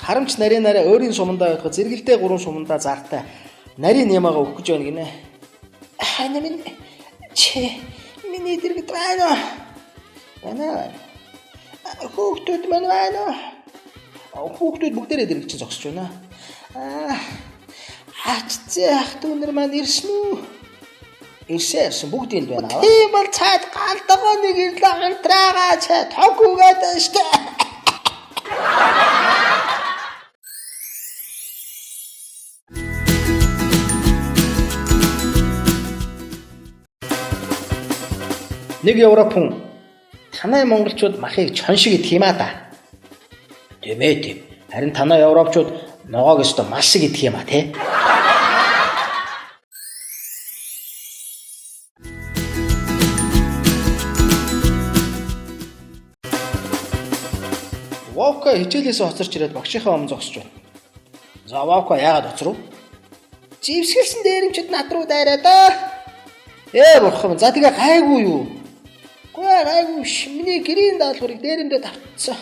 харамч нарийнаараа өөрийн сумандаа явах зэрэгэлдээ 3 сумандаа зартай нарийн ямаага өгөх гэж байна гинэ. Хана минь чи миний дэргэд байна. Байна. Хүүхдүүд маань байна. Хүүхдүүд бүгдээрээ дэрэг чинь зогсож байна. Хачцээ ах дүүнэр маань ирсэн үү? Ирсэн бүгд энд байна. Тийм бол цаад галдгаа нэг ирлээ гантраага цаа тог үгээд штэ. Нэг Европ хүн танай монголчууд махыг чон шиг идэх юм да. Тийм. Харин танай европчууд ногоог өстө мал шиг идэх юм тий. Вовка хичээлээс хоцорч ирээд багшийнхаа өмнө зогсож байна. За Вовка яагаад хоцров? Живсгэлсэн дээрэмчд над руу дайраа да. Бурхан. За тэгээ гайгүй юу? Гайгүй миний гэрийн даалгаврыг дээрэндээ тавцсан.